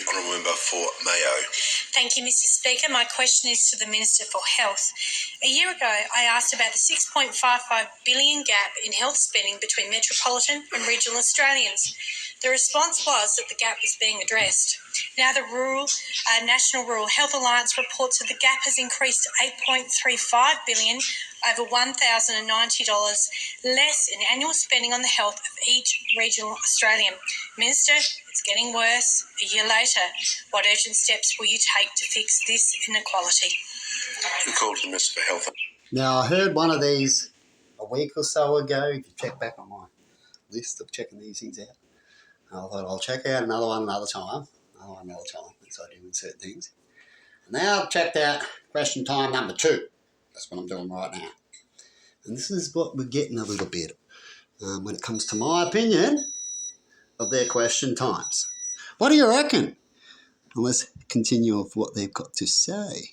Honourable Member for Mayo. Thank you, Mr Speaker. My question is to the Minister for Health. A year ago, I asked about the $6.55 billion gap in health spending between metropolitan and regional Australians. The response was that the gap was being addressed. Now the National Rural Health Alliance reports that the gap has increased to $8.35 billion, over $1,090 less in annual spending on the health of each regional Australian. Minister, it's getting worse. A year later, what urgent steps will you take to fix this inequality? We call to the Minister for Health. Now, I heard one of these a week or so ago. If you check back on my list of checking these things out, I thought I'll check out another one another time, as I do with certain things. Now I've checked out question time number 2. That's what I'm doing right now. And this is what we're getting a little bit when it comes to my opinion of their question times. What do you reckon? And let's continue with what they've got to say.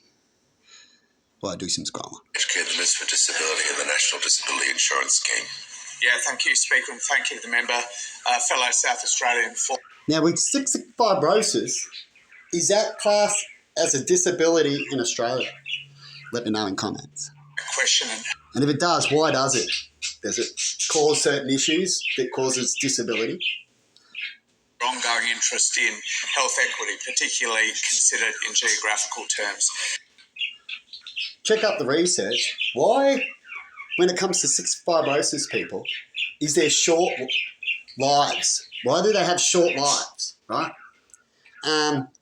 Well, I do some scrolling. Educate the Minister for Disability and the National Disability Insurance Scheme. Yeah, thank you, Speaker, and thank you to the member, fellow South Australian. Now, with cystic fibrosis, is that classed as a disability in Australia? Let me know in comments. Question. And if it does, why does it? Does it cause certain issues that causes disability? Ongoing interest in health equity, particularly considered in geographical terms. Check up the research. Why, when it comes to cystic fibrosis people, is there short lives? Why do they have short lives, right?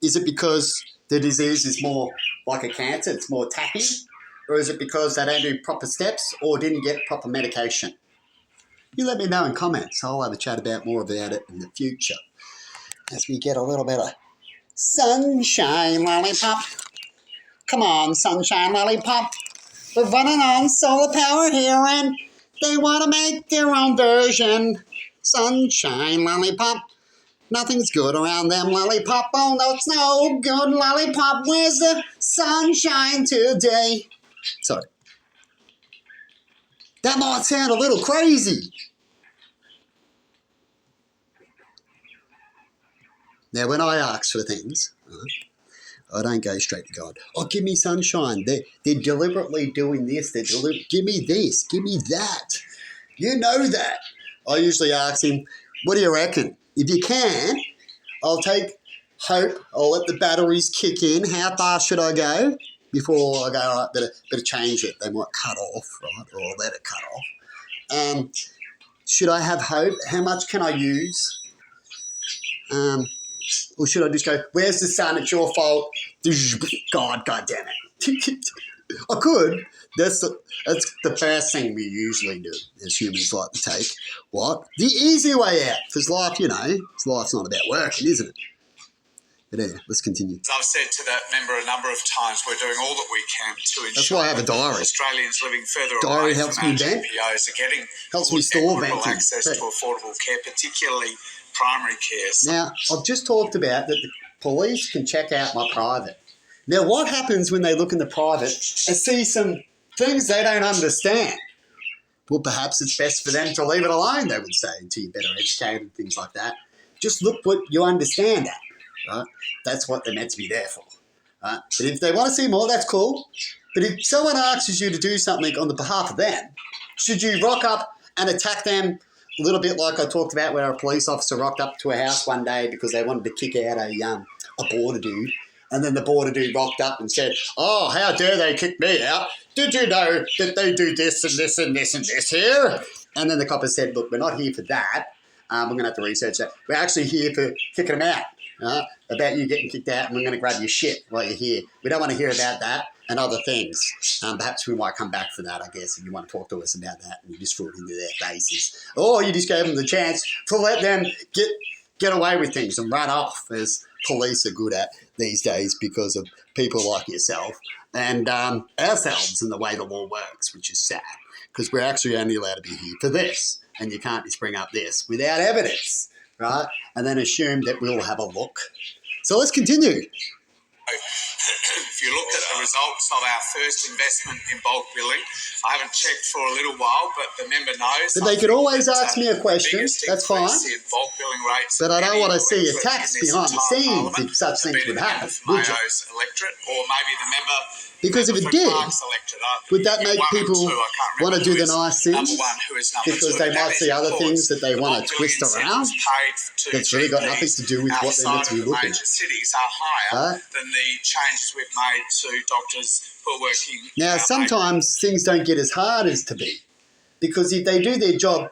Is it because the disease is more like a cancer, it's more tapping? Or is it because they don't do proper steps or didn't get proper medication? You let me know in comments. I'll have a chat about more about it in the future as we get a little bit of sunshine lollipop. Come on, sunshine lollipop. We're running on solar power here and they want to make their own version. Sunshine lollipop. Nothing's good around them lollipop. Oh no, it's no good lollipop. Where's the sunshine today? Sorry. That might sound a little crazy. Now, when I ask for things, I don't go straight to God. Oh, give me sunshine. They're deliberately doing this. Give me this. Give me that. You know that. I usually ask him, what do you reckon? If you can, I'll take hope. I'll let the batteries kick in. How far should I go before I go, all right, better change it. They might cut off, right, or I'll let it cut off. Should I have hope? How much can I use? Or should I just go, where's the sun? It's your fault. God damn it. I could. That's the first thing we usually do as humans like to take. What? The easy way out. Because life, life's not about working, isn't it? But anyway, let's continue. As I've said to that member a number of times, we're doing all that we can to ensure that's why I have a diary. Australians living further Diary away helps from me vent. GPOs are getting helps me store venting. access to affordable care, particularly primary care. Now, I've just talked about that the police can check out my private. Now, what happens when they look in the private and see some things they don't understand? Well, perhaps it's best for them to leave it alone, they would say, until you're better educated and things like that. Just look what you understand at, right? That's what they're meant to be there for, right? But if they want to see more, that's cool. But if someone asks you to do something on the behalf of them, should you rock up and attack them a little bit like I talked about where a police officer rocked up to a house one day because they wanted to kick out a border dude? And then the border dude rocked up and said, oh, how dare they kick me out? Did you know that they do this and this and this and this here? And then the copper said, look, we're not here for that. We're going to have to research that. We're actually here for kicking them out, about you getting kicked out and we're going to grab your shit while you're here. We don't want to hear about that and other things. Perhaps we might come back for that, I guess, if you want to talk to us about that and you just threw it into their faces. Or you just gave them the chance to let them get away with things and run off, as police are good at these days because of people like yourself and ourselves and the way the law works, which is sad because we're actually only allowed to be here for this and you can't just bring up this without evidence, right? And then assume that we'll have a look. So let's continue. if you look at the results of our first investment in bulk billing, I haven't checked for a little while, but the member knows. But they could always ask me a question. That's fine. Bulk billing rates, but I don't want to see attacks behind the scenes if such things would happen, would you? Electorate, or maybe the member. Because if it did, would that make people want to do the nice things? Because they might see other things that they want to twist around that's really got nothing to do with what they're meant to be looking at. Cities are higher than the changes we've made to doctors who are working. Now, sometimes things don't get as hard as to be. Because if they do their job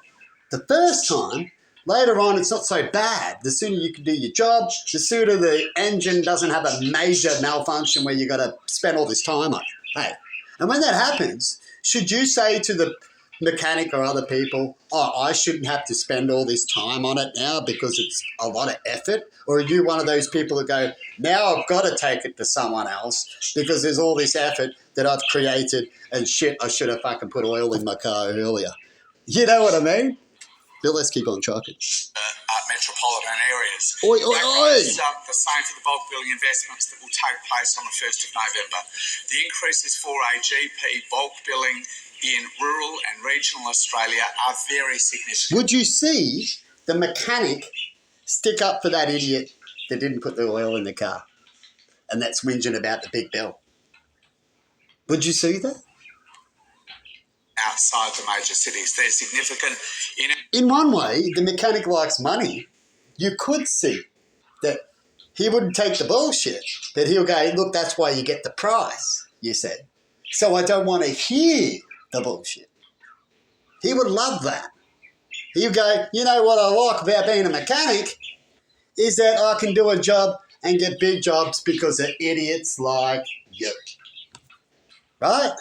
the first time, later on it's not so bad. The sooner you can do your job, the sooner the engine doesn't have a major malfunction where you've got to spend all this time on it. Hey, and when that happens, should you say to the mechanic or other people, oh, I shouldn't have to spend all this time on it now because it's a lot of effort? Or are you one of those people that go, now I've got to take it to someone else because there's all this effort that I've created and shit, I should have fucking put oil in my car earlier. You know what I mean? But let's keep on trucking. Metropolitan areas. Oi, oi, oi! The same for the bulk billing investments that will take place on the 1st of November. The increases for a GP bulk billing in rural and regional Australia are very significant. Would you see the mechanic stick up for that idiot that didn't put the oil in the car and that's whinging about the big bill? Would you see that? Outside the major cities, they're significant. In one way, the mechanic likes money. You could see that he wouldn't take the bullshit, but he'll go, look, that's why you get the price, you said. So I don't want to hear the bullshit. He would love that. He'd go, you know what I like about being a mechanic is that I can do a job and get big jobs because of idiots like you. Right?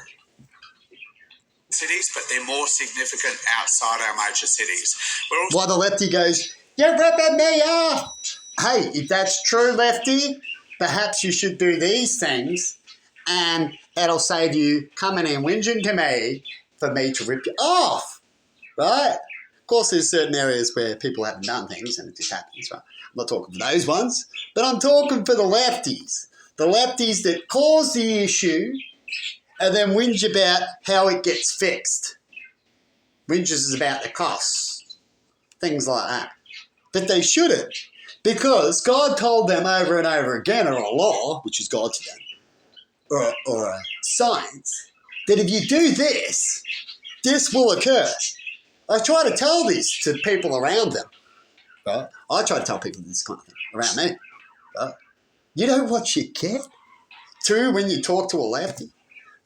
Cities, but they're more significant outside our major cities. While the lefty goes, you're ripping me off. Hey, if that's true, lefty, perhaps you should do these things and that'll save you coming and whinging to me for me to rip you off, right? Of course, there's certain areas where people haven't done things and it just happens, right? I'm not talking for those ones, but I'm talking for the lefties that cause the issue and then whinge about how it gets fixed. Whinges about the costs, things like that. But they shouldn't, because God told them over and over again, or a law, which is God to them, or a science, that if you do this, this will occur. I try to tell this to people around them. Right? I try to tell people this kind of thing around me. Right? You know what you get? Too, when you talk to a lefty?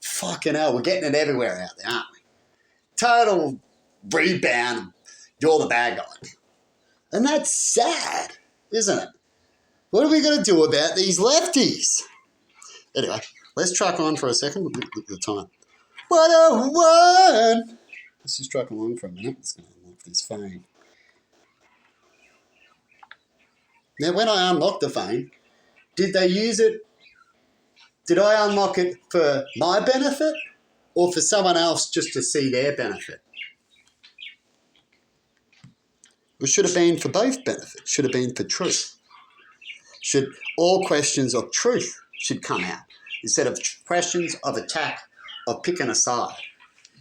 Fucking hell, we're getting it everywhere out there, aren't we? Total rebound. You're the bad guy. And that's sad, isn't it? What are we going to do about these lefties? Anyway, let's truck on for a second. Look at the time. 101! Let's just truck along for a minute. It's going to unlock this phone. Now, when I unlocked the phone, did they use it? Did I unlock it for my benefit or for someone else just to see their benefit? It should have been for both benefits. Should have been for truth. Should all questions of truth should come out instead of questions of attack, of picking a side.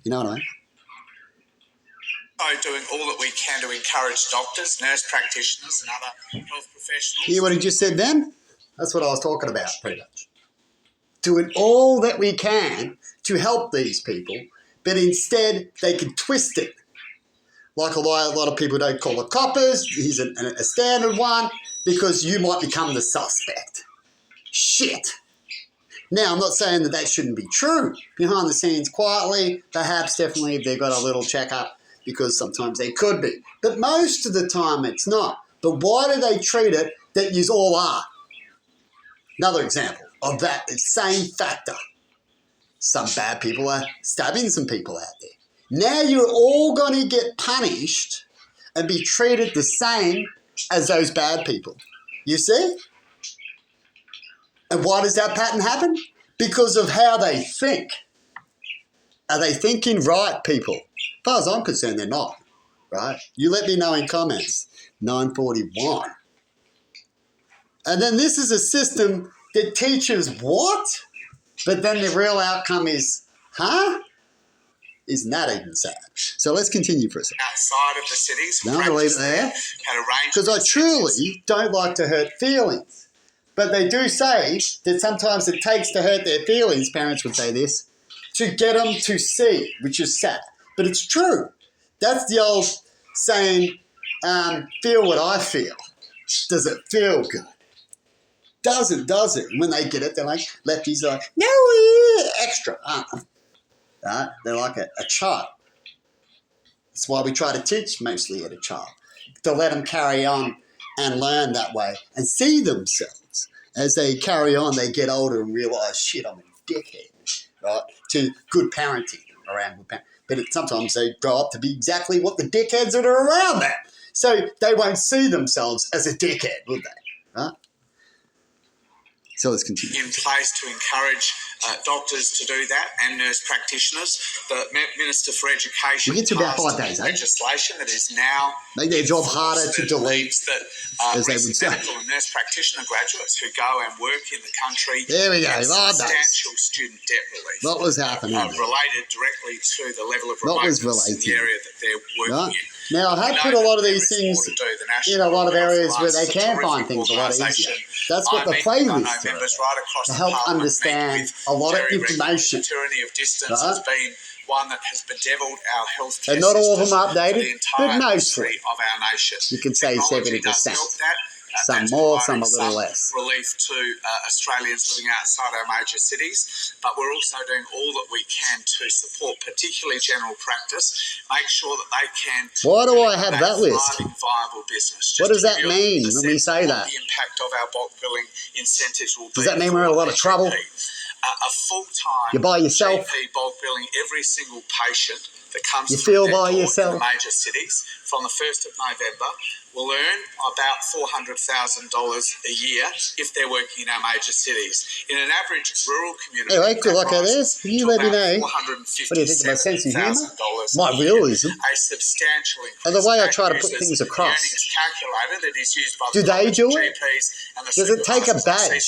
You know what I mean? Doing all that we can to encourage doctors, nurse practitioners and other health professionals. Hear what he just said then? That's what I was talking about pretty much. Doing all that we can to help these people, but instead they can twist it. Like a lot of people don't call it coppers. He's a standard one because you might become the suspect. Shit. Now, I'm not saying that shouldn't be true. Behind the scenes, quietly, perhaps, definitely, they've got a little checkup because sometimes they could be. But most of the time, it's not. But why do they treat it that you all are? Another example of that same factor. Some bad people are stabbing some people out there. Now you're all going to get punished and be treated the same as those bad people. You see? And why does that pattern happen? Because of how they think. Are they thinking right, people? As far as I'm concerned, they're not. Right? You let me know in comments. 941. And then this is a system that teaches what? but then the real outcome is, huh? Isn't that even sad? So let's continue for a second. outside of the cities. No, I'm going to leave it there. Had a range Because of I truly don't like to hurt feelings. But they do say that sometimes it takes to hurt their feelings, parents would say this, to get them to see, which is sad. But it's true. That's the old saying, feel what I feel. Does it feel good? Does it? When they get it, they're like, lefties are like, no, extra, aren't they? They're like a child. That's why we try to teach mostly at a child, to let them carry on and learn that way and see themselves. As they carry on, they get older and realise, shit, I'm a dickhead, right? To good parenting around good parenting. But sometimes they grow up to be exactly what the dickheads that are around them. So they won't see themselves as a dickhead, would they? Right? So let's continue. in place to encourage doctors to do that and nurse practitioners. The Minister for Education We get to about 5 passed days, eh? legislation that is now Make their job harder to delete, that as they would say. medical and nurse practitioner graduates who go and work in the country There we go, get 5 days. substantial student debt relief. What was happening there? Related directly to the level of What was remoteness in the related? area that they're working Right. in. Now, I have put a lot of these things in a lot of areas where they can find things a lot easier. That's what the playlist is, to help understand a lot of information. Tyranny of distance Right. has been one that has bedeviled our healthcare And not all of them system are updated, for the but entire mostly. history of our nation. You can say Technology does 70%. help that. Some That's more, some a providing little some less. relief to Australians living outside our major cities, but we're also doing all that we can to support, particularly general practice, make sure that they can. Why do I have that list? Thriving, viable business. What does Just to that give you mean a when we sense say of that? what the impact of our bulk billing incentives will be. Does that mean we're in a lot of for trouble? A full-time You're by yourself? GP bulk billing every single patient that comes You through feel their by door yourself? in the major cities from the 1st of November will earn about $400,000 a year if they're working in our major cities. In an average rural community, Anyway, good luck out there. rises You to let me about know. What do you think of my sense of humour? $457,000 My a year. realism. A substantial increase. And the way I That try to put uses things the across. earnings calculator that is used by Do the they doctors, do it? GPs, and the Does it take a supervisors. I see badge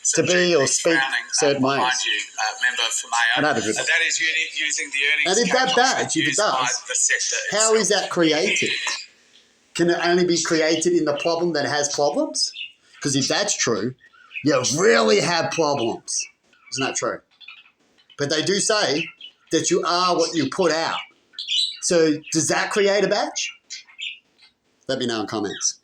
some to be or GPs speak frowning, certain behind ways? you, member for Mayo. And have a good one. That is using the earnings And if that calculator badge, if it used by does, the sector how itself. is that created? Can it only be created in the problem that has problems? Because if that's true, you really have problems. Isn't that true? But they do say that you are what you put out. So does that create a badge? Let me know in comments.